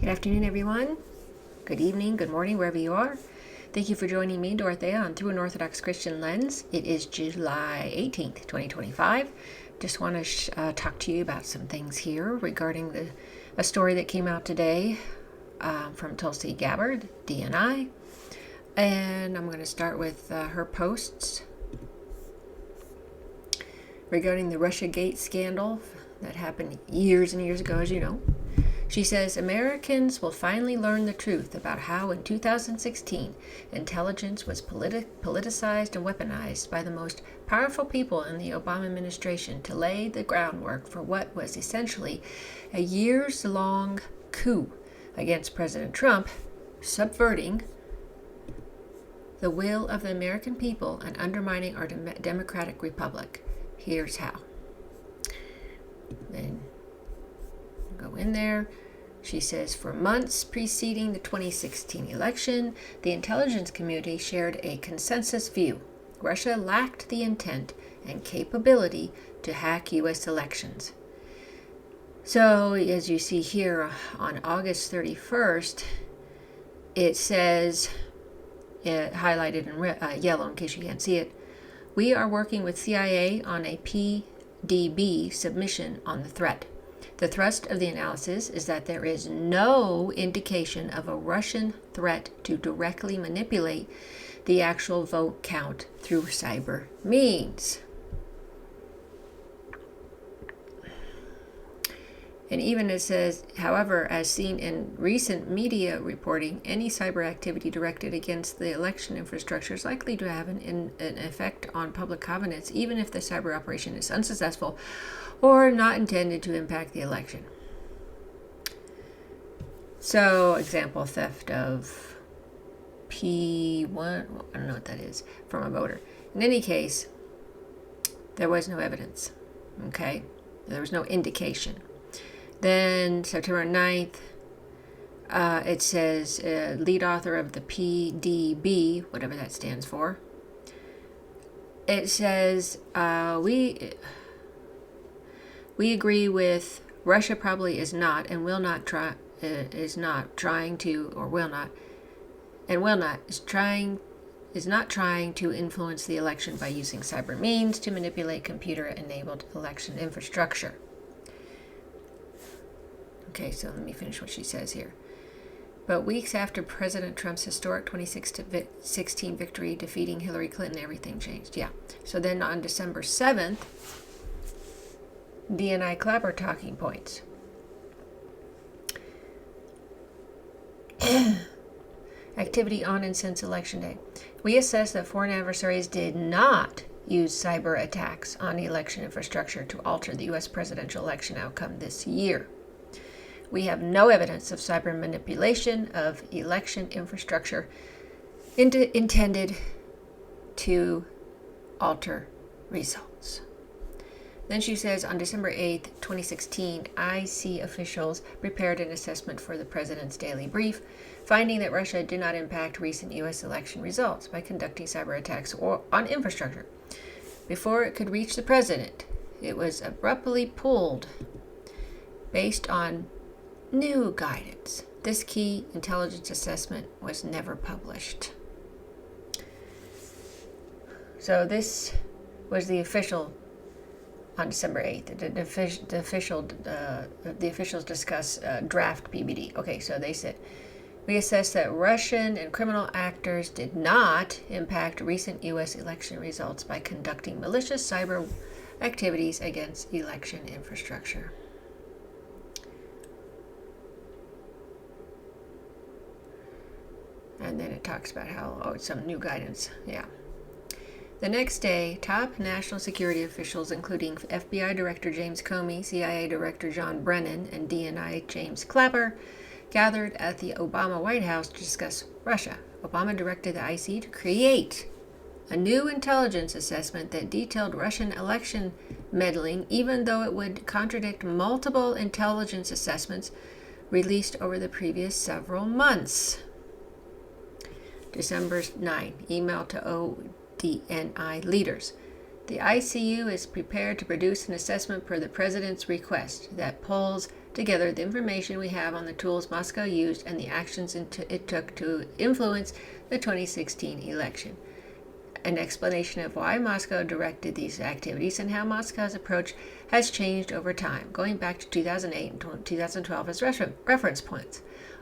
Good afternoon, everyone. Good evening, good morning, wherever you are. Thank you for joining me, Dorothea, on Through an Orthodox Christian Lens. It is July 18th, 2025. Just want to talk to you about some things here regarding a story that came out today from Tulsi Gabbard, DNI. And I'm going to start with her posts regarding the Russiagate scandal that happened years and years ago, as you know. She says, Americans will finally learn the truth about how in 2016 intelligence was politicized and weaponized by the most powerful people in the Obama administration to lay the groundwork for what was essentially a years-long coup against President Trump, subverting the will of the American people and undermining our democratic republic. Here's how. Then go in there. She says, for months preceding the 2016 election, the intelligence community shared a consensus view. Russia lacked the intent and capability to hack U.S. elections. So, as you see here on August 31st, it says, highlighted in yellow in case you can't see it, we are working with CIA on a PDB submission on the threat. The thrust of the analysis is that there is no indication of a Russian threat to directly manipulate the actual vote count through cyber means. And even it says, however, as seen in recent media reporting, any cyber activity directed against the election infrastructure is likely to have an effect on public confidence, even if the cyber operation is unsuccessful or not intended to impact the election. So, example, theft of P1, I don't know what that is, from a voter. In any case, there was no evidence, okay? There was no indication. Then, September 9th, it says, lead author of the PDB, whatever that stands for, it says, we agree with Russia probably is not and will not try is not trying to or will not and will not is not trying to influence the election by using cyber means to manipulate computer-enabled election infrastructure. Okay, so let me finish what she says here. But weeks after President Trump's historic 2016 victory defeating Hillary Clinton, everything changed. Yeah. So then on December 7th, DNI Clapper talking points. Activity on and since Election Day. We assess that foreign adversaries did not use cyber attacks on the election infrastructure to alter the U.S. presidential election outcome this year. We have no evidence of cyber manipulation of election infrastructure intended to alter results. Then she says, on December 8th, 2016, IC officials prepared an assessment for the president's daily brief, finding that Russia did not impact recent U.S. election results by conducting cyber attacks on infrastructure. Before it could reach the president, it was abruptly pulled based on new guidance. This key intelligence assessment was never published. So this was the official on December 8th. The officials discuss draft PBD. Okay, so they said, we assess that Russian and criminal actors did not impact recent U.S. election results by conducting malicious cyber activities against election infrastructure. And then it talks about how, it's some new guidance. Yeah. The next day, top national security officials, including FBI Director James Comey, CIA Director John Brennan, and DNI James Clapper, gathered at the Obama White House to discuss Russia. Obama directed the IC to create a new intelligence assessment that detailed Russian election meddling, even though it would contradict multiple intelligence assessments released over the previous several months. December 9, email to ODNI leaders. The ICU is prepared to produce an assessment per the President's request that pulls together the information we have on the tools Moscow used and the actions it took to influence the 2016 election. An explanation of why Moscow directed these activities and how Moscow's approach has changed over time, going back to 2008 and 2012 as reference points.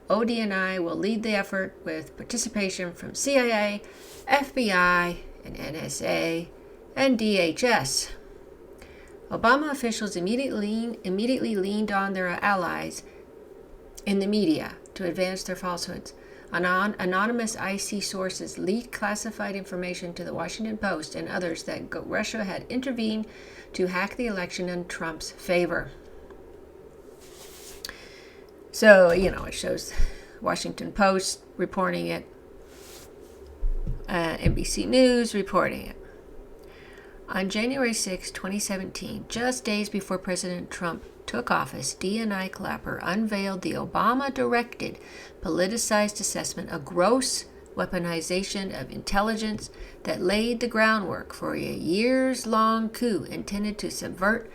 ODNI will lead the effort with participation from CIA, FBI, and NSA, and DHS. Obama officials immediately leaned on their allies in the media to advance their falsehoods. Anonymous IC sources leaked classified information to the Washington Post and others that Russia had intervened to hack the election in Trump's favor. So, it shows Washington Post reporting it, NBC News reporting it. On January 6, 2017, just days before President Trump took office, DNI Clapper unveiled the Obama-directed politicized assessment, a gross weaponization of intelligence that laid the groundwork for a years-long coup intended to subvert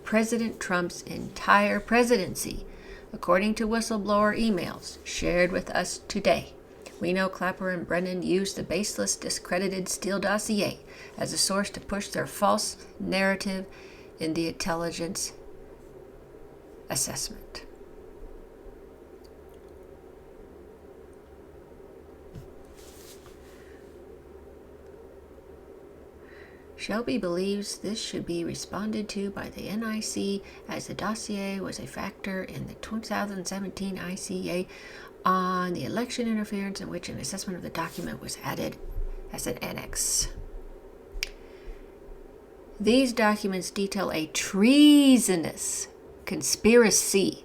President Trump's entire presidency, according to whistleblower emails shared with us today. We know Clapper and Brennan used the baseless, discredited Steele dossier as a source to push their false narrative in the intelligence assessment. Shelby believes this should be responded to by the NIC as the dossier was a factor in the 2017 ICA on the election interference, in which an assessment of the document was added as an annex. These documents detail a treasonous conspiracy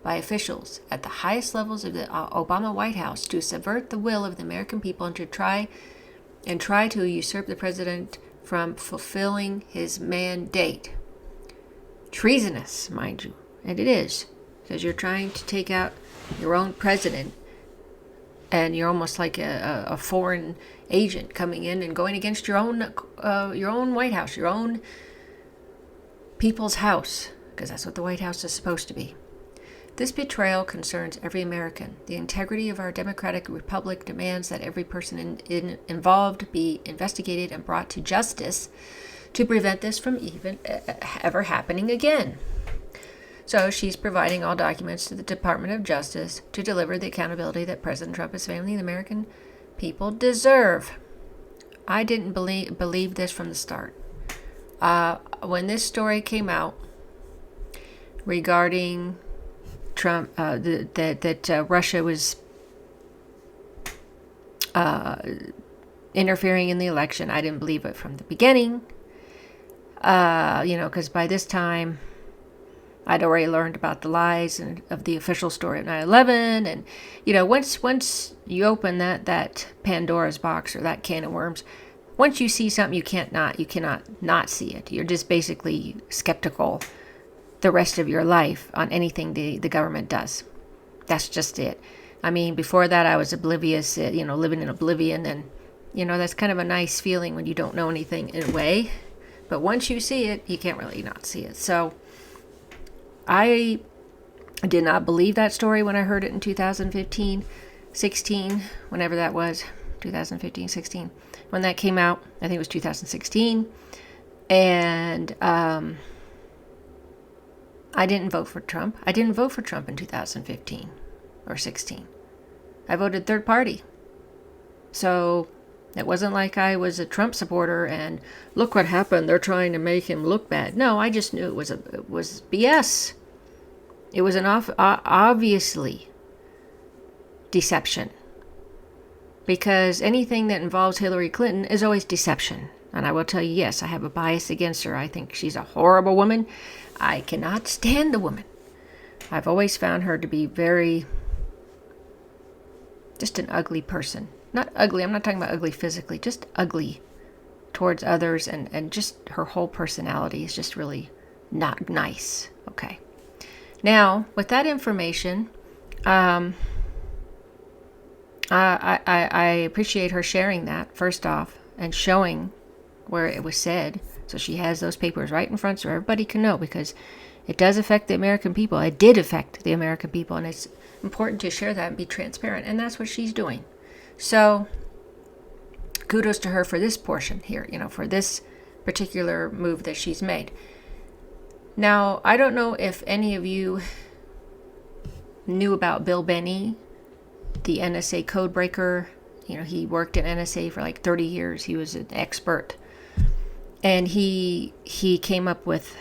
by officials at the highest levels of the Obama White House to subvert the will of the American people and to try to usurp the president from fulfilling his mandate. Treasonous, mind you, and it is, because you're trying to take out your own president, and you're almost like a foreign agent coming in and going against your own White House, your own people's house, because that's what the White House is supposed to be. This betrayal concerns every American. The integrity of our democratic republic demands that every person involved be investigated and brought to justice to prevent this from even ever happening again. So she's providing all documents to the Department of Justice to deliver the accountability that President Trump, his family, and the American people deserve. I didn't believe this from the start. When this story came out regarding Trump, that Russia was interfering in the election, I didn't believe it from the beginning. Because by this time, I'd already learned about the lies of the official story of 9/11, and once you open that Pandora's box or that can of worms, once you see something, you cannot not see it. You're just basically skeptical the rest of your life on anything the government does. That's just it. I mean, before that, I was oblivious, living in oblivion, and that's kind of a nice feeling when you don't know anything in a way. But once you see it, you can't really not see it. So I did not believe that story when I heard it in 2015, 16, whenever that was, 2015, 16. When that came out, I think it was 2016. And I didn't vote for Trump. I didn't vote for Trump in 2015 or 16. I voted third party. So it wasn't like I was a Trump supporter and look what happened, they're trying to make him look bad. No, I just knew it was BS. It was an obviously deception. Because anything that involves Hillary Clinton is always deception. And I will tell you, yes, I have a bias against her. I think she's a horrible woman. I cannot stand the woman. I've always found her to be just an ugly person. Not ugly, I'm not talking about ugly physically, just ugly towards others, and just her whole personality is just really not nice. Okay. Now, with that information, I appreciate her sharing that, first off, and showing where it was said. So she has those papers right in front so everybody can know, because It does affect the American people. It did affect the American people, and it's important to share that and be transparent, and that's what she's doing. So kudos to her for this portion here, for this particular move that she's made. Now, I don't know if any of you knew about Bill Binney, the NSA code breaker. He worked at NSA for like 30 years. He was an expert. And he came up with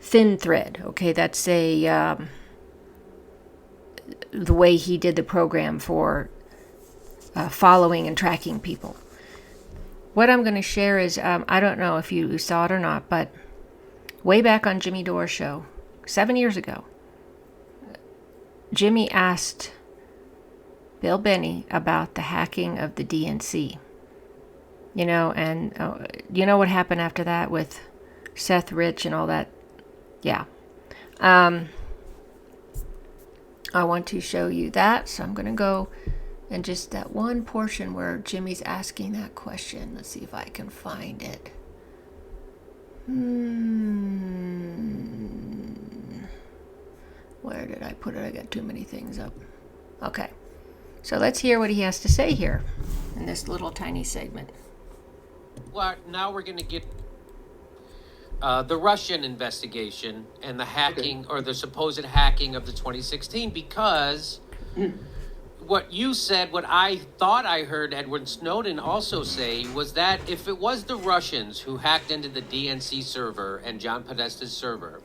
Thin Thread. Okay, that's the way he did the program for following and tracking people. What I'm going to share is, I don't know if you saw it or not, but way back on Jimmy Dore Show, 7 years ago, Jimmy asked Bill Binney about the hacking of the DNC. And you know what happened after that with Seth Rich and all that? Yeah. I want to show you that, so I'm going to go and just that one portion where Jimmy's asking that question. Let's see if I can find it. Where did I put it? I got too many things up. Okay. So let's hear what he has to say here in this little tiny segment. Well, now we're going to get the Russian investigation and the hacking or the supposed hacking of the 2016, because what you said, what I thought I heard Edward Snowden also say, was that if it was the Russians who hacked into the DNC server and John Podesta's server,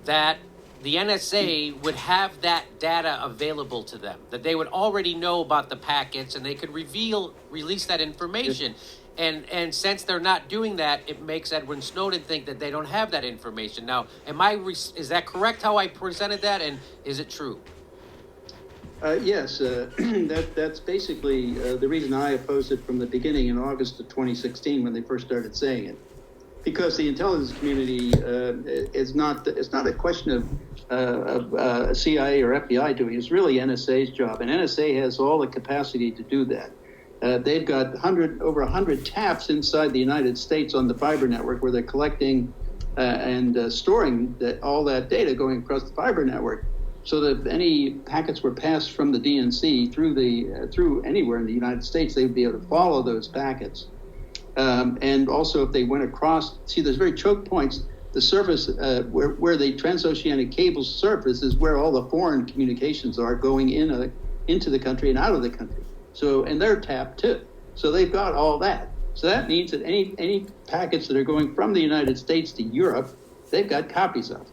that the NSA would have that data available to them, that they would already know about the packets and they could release that information. And since they're not doing that, it makes Edward Snowden think that they don't have that information. Now, is that correct how I presented that, and is it true? Yes, that's basically the reason I opposed it from the beginning in August of 2016 when they first started saying it. Because the intelligence community it's not a question of CIA or FBI doing it. It's really NSA's job, and NSA has all the capacity to do that. They've got over 100 taps inside the United States on the fiber network where they're collecting and storing all that data going across the fiber network, so that if any packets were passed from the DNC through anywhere in the United States, they would be able to follow those packets. And also, if they went across, there's very choke points. The surface where the transoceanic cables surface is where all the foreign communications are going into the country and out of the country. So, and they're tapped too. So they've got all that. So that means that any packets that are going from the United States to Europe, they've got copies of.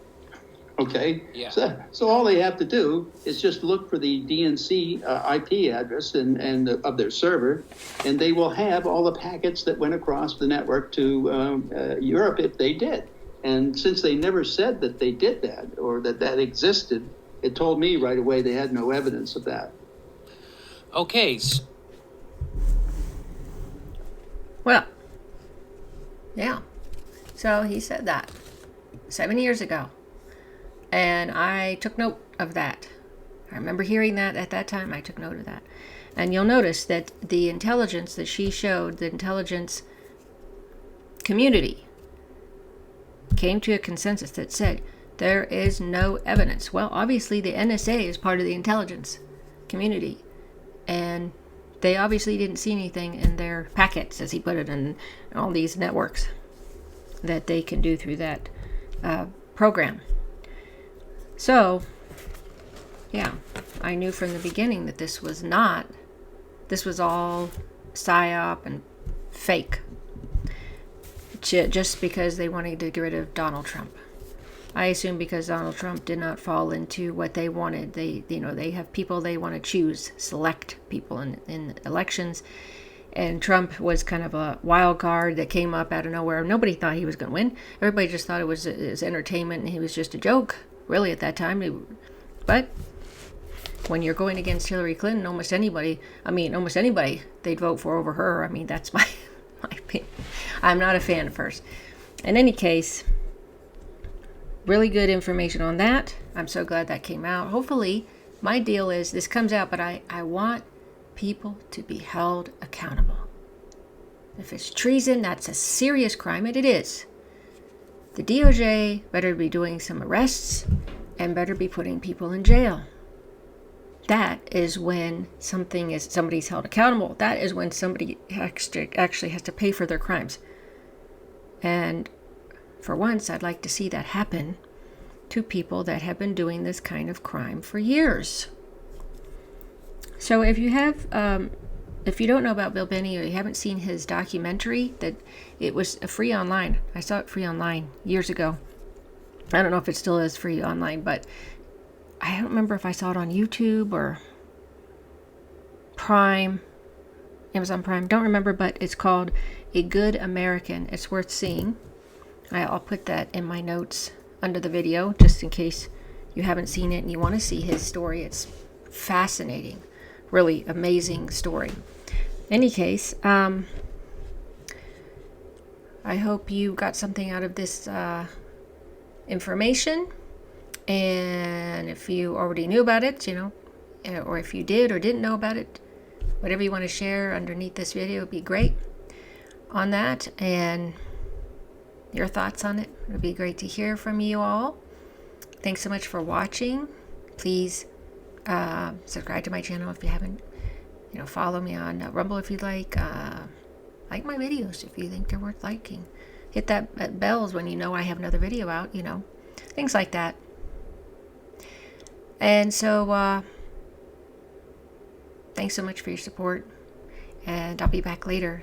Okay. Yeah. So all they have to do is just look for the DNC IP address and of their server, and they will have all the packets that went across the network to Europe if they did. And since they never said that they did that or that existed, it told me right away they had no evidence of that. Okay. Well, yeah. So he said that 7 years ago. And I took note of that. I remember hearing that at that time. I took note of that. And you'll notice that the intelligence that she showed, the intelligence community, came to a consensus that said there is no evidence. Well, obviously the NSA is part of the intelligence community. And they obviously didn't see anything in their packets, as he put it, in all these networks that they can do through that program. So, yeah, I knew from the beginning that this was all PSYOP and fake, just because they wanted to get rid of Donald Trump. I assume because Donald Trump did not fall into what they wanted. They have people they want to choose, select people in elections. And Trump was kind of a wild card that came up out of nowhere. Nobody thought he was going to win. Everybody just thought it was entertainment and he was just a joke, really, at that time. But when you're going against Hillary Clinton, almost anybody, they'd vote for over her. I mean, that's my opinion. I'm not a fan at first. In any case, really good information on that. I'm so glad that came out. Hopefully, my deal is this comes out, but I want people to be held accountable. If it's treason, that's a serious crime, and it is. the DOJ better be doing some arrests and better be putting people in jail. That is when somebody's held accountable. That is when somebody actually has to pay for their crimes. And for once, I'd like to see that happen to people that have been doing this kind of crime for years. So if you don't know about Bill Binney, or you haven't seen his documentary, that it was free online. I saw it free online years ago. I don't know if it still is free online, but I don't remember if I saw it on YouTube or Prime, Amazon Prime. Don't remember, but it's called A Good American. It's worth seeing. I'll put that in my notes under the video, just in case you haven't seen it and you want to see his story. It's fascinating, really amazing story. In any case, I hope you got something out of this information. And if you already knew about it, or if you did or didn't know about it, whatever you want to share underneath this video would be great on that. And your thoughts on it would be great to hear from you all. Thanks so much for watching. Please subscribe to my channel if you haven't. Follow me on Rumble if you'd like. Like my videos if you think they're worth liking. Hit that bells when you know I have another video out, things like that. And so, thanks so much for your support, and I'll be back later